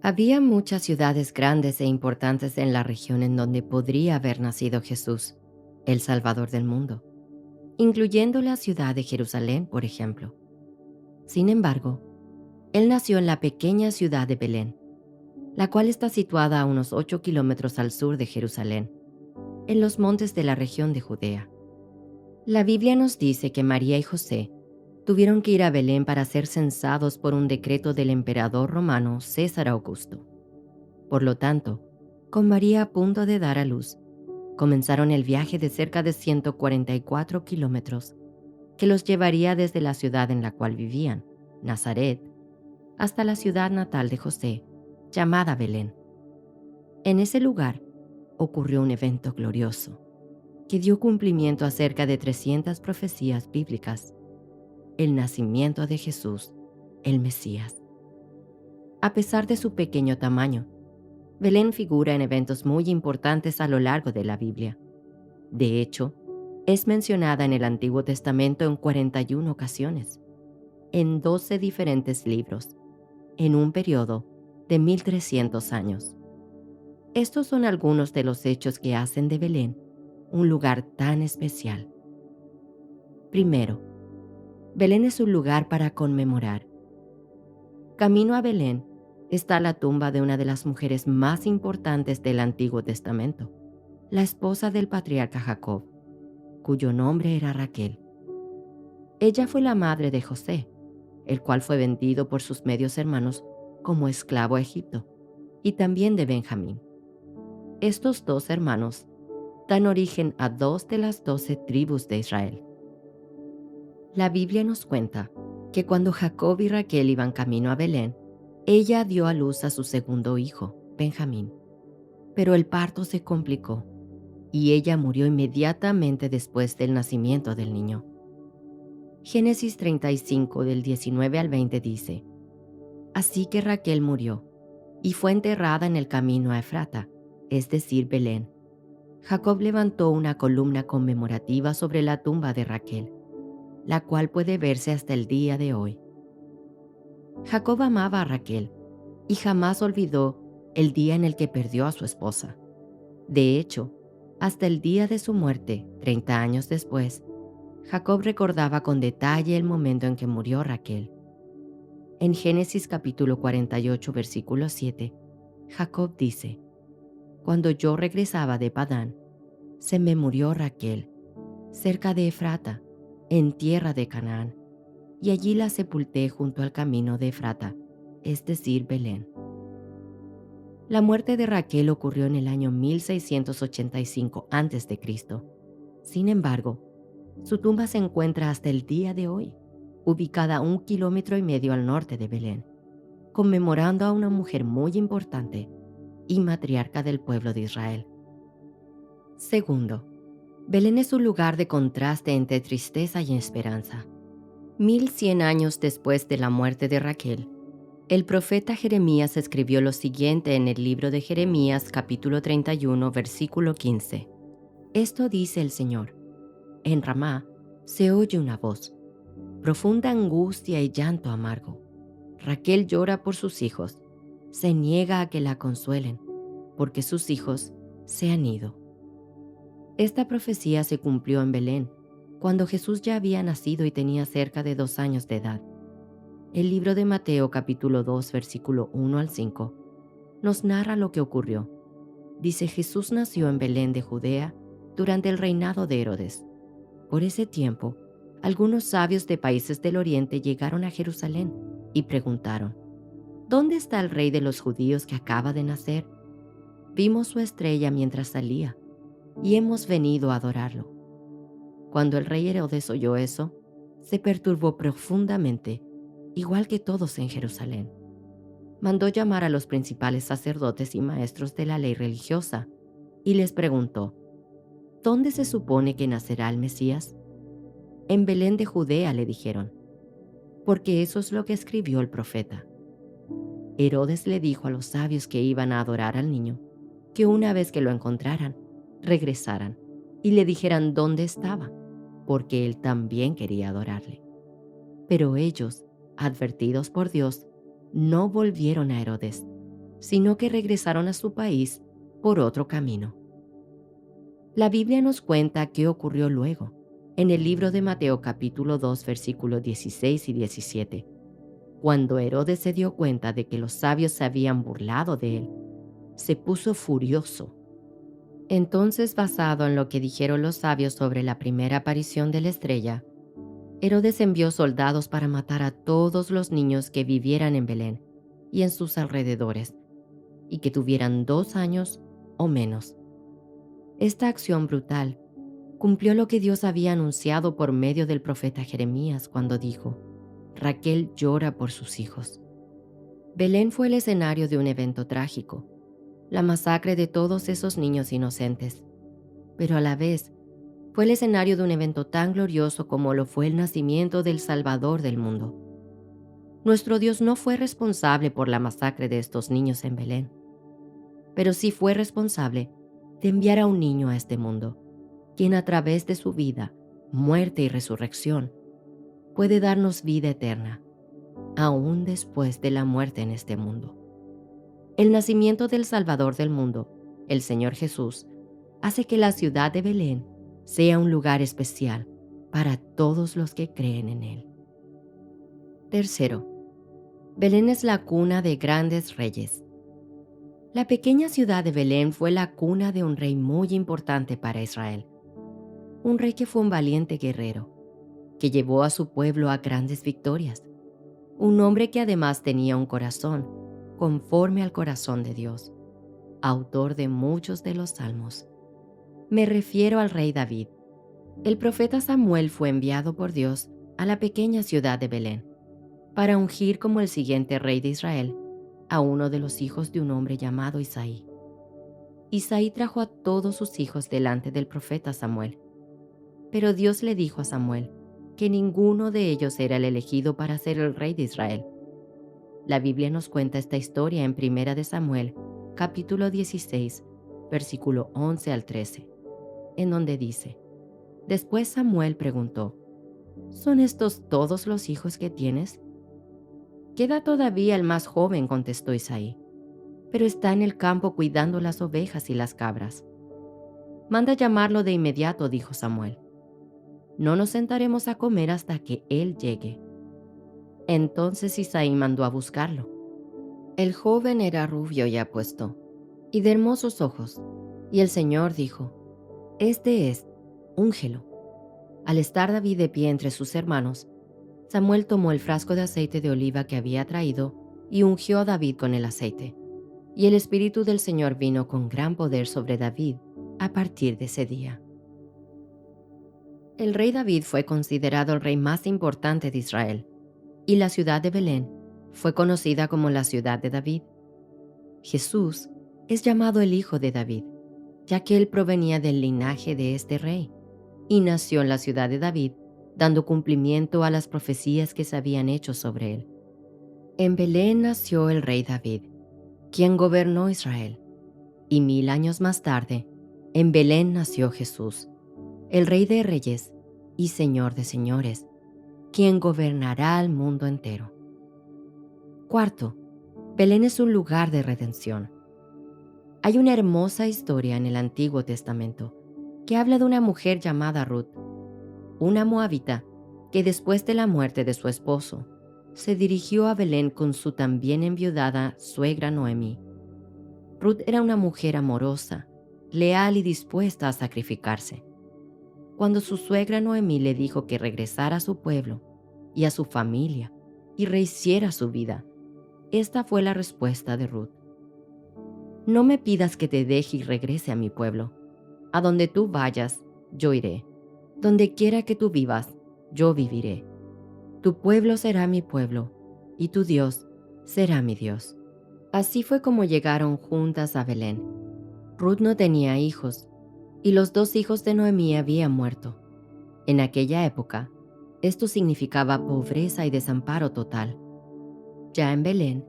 Había muchas ciudades grandes e importantes en la región en donde podría haber nacido Jesús, el Salvador del mundo, incluyendo la ciudad de Jerusalén, por ejemplo. Sin embargo, él nació en la pequeña ciudad de Belén, la cual está situada a unos 8 kilómetros al sur de Jerusalén, en los montes de la región de Judea. La Biblia nos dice que María y José tuvieron que ir a Belén para ser censados por un decreto del emperador romano César Augusto. Por lo tanto, con María a punto de dar a luz, comenzaron el viaje de cerca de 144 kilómetros que los llevaría desde la ciudad en la cual vivían, Nazaret, hasta la ciudad natal de José, llamada Belén. En ese lugar ocurrió un evento glorioso que dio cumplimiento a cerca de 300 profecías bíblicas: el nacimiento de Jesús, el Mesías. A pesar de su pequeño tamaño, Belén figura en eventos muy importantes a lo largo de la Biblia. De hecho, es mencionada en el Antiguo Testamento en 41 ocasiones, en 12 diferentes libros, en un periodo de 1300 años. Estos son algunos de los hechos que hacen de Belén un lugar tan especial. Primero, Belén es un lugar para conmemorar. Camino a Belén está la tumba de una de las mujeres más importantes del Antiguo Testamento, la esposa del patriarca Jacob, cuyo nombre era Raquel. Ella fue la madre de José, el cual fue vendido por sus medios hermanos como esclavo a Egipto, y también de Benjamín. Estos dos hermanos dan origen a 2 de las 12 tribus de Israel. La Biblia nos cuenta que cuando Jacob y Raquel iban camino a Belén, ella dio a luz a su segundo hijo, Benjamín. Pero el parto se complicó y ella murió inmediatamente después del nacimiento del niño. Génesis 35 del 19 al 20 dice: Así que Raquel murió y fue enterrada en el camino a Efrata, es decir, Belén. Jacob levantó una columna conmemorativa sobre la tumba de Raquel, la cual puede verse hasta el día de hoy. Jacob amaba a Raquel y jamás olvidó el día en el que perdió a su esposa. De hecho, hasta el día de su muerte, 30 años después, Jacob recordaba con detalle el momento en que murió Raquel. En Génesis capítulo 48, versículo 7, Jacob dice: Cuando yo regresaba de Padán, se me murió Raquel, cerca de Efrata, en tierra de Canaán, y allí la sepulté junto al camino de Efrata, es decir, Belén. La muerte de Raquel ocurrió en el año 1685 a.C. Sin embargo, su tumba se encuentra hasta el día de hoy, ubicada a 1,5 kilómetros al norte de Belén, conmemorando a una mujer muy importante y matriarca del pueblo de Israel. Segundo, Belén es un lugar de contraste entre tristeza y esperanza. 1100 años después de la muerte de Raquel, el profeta Jeremías escribió lo siguiente en el libro de Jeremías capítulo 31, versículo 15. Esto dice el Señor: En Ramá se oye una voz, profunda angustia y llanto amargo. Raquel llora por sus hijos, se niega a que la consuelen, porque sus hijos se han ido. Esta profecía se cumplió en Belén, cuando Jesús ya había nacido y tenía cerca de 2 años de edad. El libro de Mateo capítulo 2, versículo 1 al 5, nos narra lo que ocurrió. Dice: Jesús nació en Belén de Judea durante el reinado de Herodes. Por ese tiempo, algunos sabios de países del oriente llegaron a Jerusalén y preguntaron: ¿Dónde está el rey de los judíos que acaba de nacer? Vimos su estrella mientras salía y hemos venido a adorarlo. Cuando el rey Herodes oyó eso, se perturbó profundamente, igual que todos en Jerusalén. Mandó llamar a los principales sacerdotes y maestros de la ley religiosa y les preguntó: ¿Dónde se supone que nacerá el Mesías? En Belén de Judea, le dijeron, porque eso es lo que escribió el profeta. Herodes le dijo a los sabios que iban a adorar al niño que una vez que lo encontraran, regresaran y le dijeran dónde estaba, porque él también quería adorarle. Pero ellos, advertidos por Dios, no volvieron a Herodes. sino que regresaron a su país por otro camino. La Biblia nos cuenta qué ocurrió luego, en el libro de Mateo capítulo 2, versículos 16 y 17. Cuando Herodes se dio cuenta de que los sabios se habían burlado de él, se puso furioso. Entonces, basado en lo que dijeron los sabios sobre la primera aparición de la estrella, Herodes envió soldados para matar a todos los niños que vivieran en Belén y en sus alrededores, y que tuvieran 2 años o menos. Esta acción brutal cumplió lo que Dios había anunciado por medio del profeta Jeremías cuando dijo: Raquel llora por sus hijos. Belén fue el escenario de un evento trágico, la masacre de todos esos niños inocentes, pero a la vez fue el escenario de un evento tan glorioso como lo fue el nacimiento del Salvador del mundo. Nuestro Dios no fue responsable por la masacre de estos niños en Belén, pero sí fue responsable de enviar a un niño a este mundo, quien a través de su vida, muerte y resurrección puede darnos vida eterna, aún después de la muerte en este mundo. El nacimiento del Salvador del mundo, el Señor Jesús, hace que la ciudad de Belén sea un lugar especial para todos los que creen en Él. Tercero, Belén es la cuna de grandes reyes. La pequeña ciudad de Belén fue la cuna de un rey muy importante para Israel. Un rey que fue un valiente guerrero, que llevó a su pueblo a grandes victorias. Un hombre que además tenía un corazón conforme al corazón de Dios, autor de muchos de los salmos. Me refiero al rey David. El profeta Samuel fue enviado por Dios a la pequeña ciudad de Belén para ungir como el siguiente rey de Israel a uno de los hijos de un hombre llamado Isaí. Isaí trajo a todos sus hijos delante del profeta Samuel, pero Dios le dijo a Samuel que ninguno de ellos era el elegido para ser el rey de Israel. La Biblia nos cuenta esta historia en 1 de Samuel, capítulo 16, versículo 11 al 13, en donde dice: Después Samuel preguntó: ¿Son estos todos los hijos que tienes? Queda todavía el más joven, contestó Isaí, pero está en el campo cuidando las ovejas y las cabras. Manda llamarlo de inmediato, dijo Samuel. No nos sentaremos a comer hasta que él llegue. Entonces Isaí mandó a buscarlo. El joven era rubio y apuesto, y de hermosos ojos, y el Señor dijo: Este es, úngelo. Al estar David de pie entre sus hermanos, Samuel tomó el frasco de aceite de oliva que había traído y ungió a David con el aceite. Y el Espíritu del Señor vino con gran poder sobre David a partir de ese día. El rey David fue considerado el rey más importante de Israel, y la ciudad de Belén fue conocida como la ciudad de David. Jesús es llamado el Hijo de David, ya que él provenía del linaje de este rey, y nació en la ciudad de David, dando cumplimiento a las profecías que se habían hecho sobre él. En Belén nació el rey David, quien gobernó Israel, y 1000 años más tarde, en Belén nació Jesús, el Rey de Reyes y Señor de Señores, quien gobernará al mundo entero. Cuarto, Belén es un lugar de redención. Hay una hermosa historia en el Antiguo Testamento que habla de una mujer llamada Ruth, una moabita que después de la muerte de su esposo, se dirigió a Belén con su también enviudada suegra Noemí. Ruth era una mujer amorosa, leal y dispuesta a sacrificarse. Cuando su suegra Noemí le dijo que regresara a su pueblo y a su familia y rehiciera su vida, esta fue la respuesta de Ruth: No me pidas que te deje y regrese a mi pueblo. A donde tú vayas, yo iré. Donde quiera que tú vivas, yo viviré. Tu pueblo será mi pueblo, y tu Dios será mi Dios. Así fue como llegaron juntas a Belén. Ruth no tenía hijos, y los 2 hijos de Noemí habían muerto. En aquella época, esto significaba pobreza y desamparo total. Ya en Belén,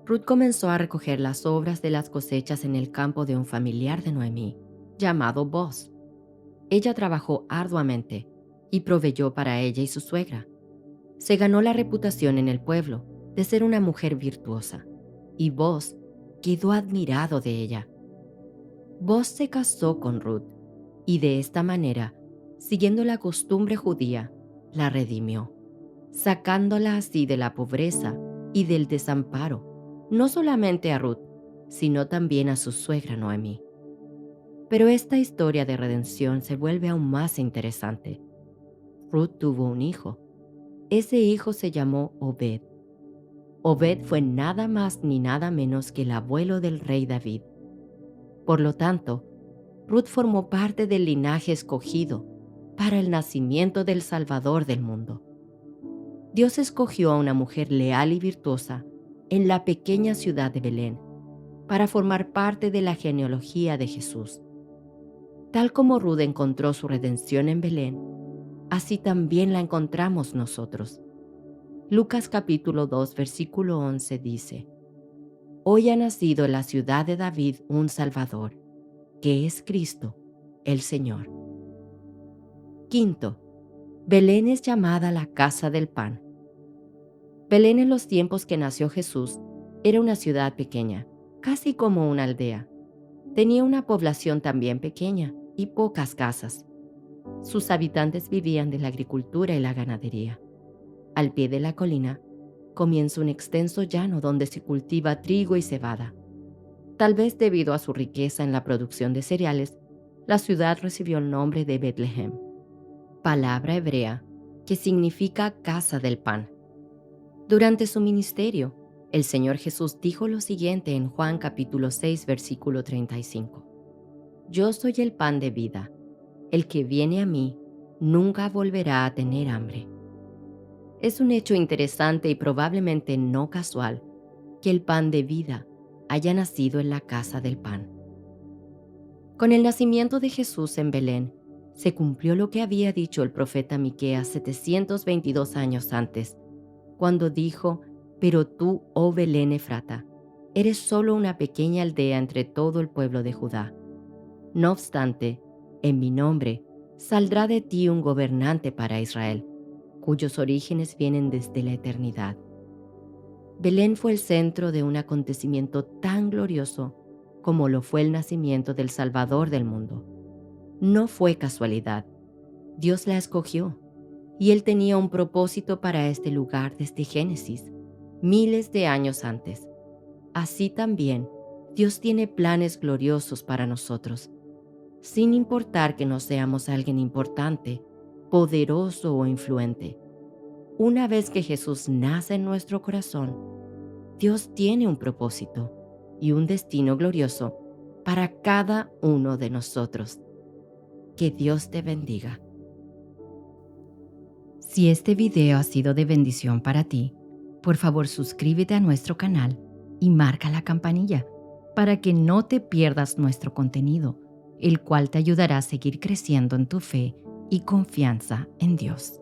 Ruth comenzó a recoger las sobras de las cosechas en el campo de un familiar de Noemí, llamado Boz. Ella trabajó arduamente y proveyó para ella y su suegra. Se ganó la reputación en el pueblo de ser una mujer virtuosa, y Boz quedó admirado de ella. Boaz se casó con Ruth y de esta manera, siguiendo la costumbre judía, la redimió, sacándola así de la pobreza y del desamparo, no solamente a Ruth, sino también a su suegra Noemí. Pero esta historia de redención se vuelve aún más interesante. Ruth tuvo un hijo. Ese hijo se llamó Obed. Obed fue nada más ni nada menos que el abuelo del rey David. Por lo tanto, Ruth formó parte del linaje escogido para el nacimiento del Salvador del mundo. Dios escogió a una mujer leal y virtuosa en la pequeña ciudad de Belén para formar parte de la genealogía de Jesús. Tal como Ruth encontró su redención en Belén, así también la encontramos nosotros. Lucas capítulo 2, versículo 11 dice: Hoy ha nacido en la ciudad de David un Salvador, que es Cristo, el Señor. Quinto, Belén es llamada la casa del pan. Belén en los tiempos que nació Jesús era una ciudad pequeña, casi como una aldea. Tenía una población también pequeña y pocas casas. Sus habitantes vivían de la agricultura y la ganadería. Al pie de la colina comienza un extenso llano donde se cultiva trigo y cebada. Tal vez debido a su riqueza en la producción de cereales, la ciudad recibió el nombre de Betlehem, palabra hebrea que significa casa del pan. Durante su ministerio, el Señor Jesús dijo lo siguiente en Juan capítulo 6, versículo 35. Yo soy el pan de vida. El que viene a mí nunca volverá a tener hambre. Es un hecho interesante y probablemente no casual que el pan de vida haya nacido en la casa del pan. Con el nacimiento de Jesús en Belén, se cumplió lo que había dicho el profeta Miqueas 722 años antes, cuando dijo: Pero tú, oh Belén Efrata, eres solo una pequeña aldea entre todo el pueblo de Judá. No obstante, en mi nombre saldrá de ti un gobernante para Israel, cuyos orígenes vienen desde la eternidad. Belén fue el centro de un acontecimiento tan glorioso como lo fue el nacimiento del Salvador del mundo. No fue casualidad. Dios la escogió, y Él tenía un propósito para este lugar desde Génesis, miles de años antes. Así también, Dios tiene planes gloriosos para nosotros, sin importar que no seamos alguien importante, poderoso o influente. Una vez que Jesús nace en nuestro corazón, Dios tiene un propósito y un destino glorioso para cada uno de nosotros. Que Dios te bendiga. Si este video ha sido de bendición para ti, por favor suscríbete a nuestro canal y marca la campanilla para que no te pierdas nuestro contenido, el cual te ayudará a seguir creciendo en tu fe y confianza en Dios.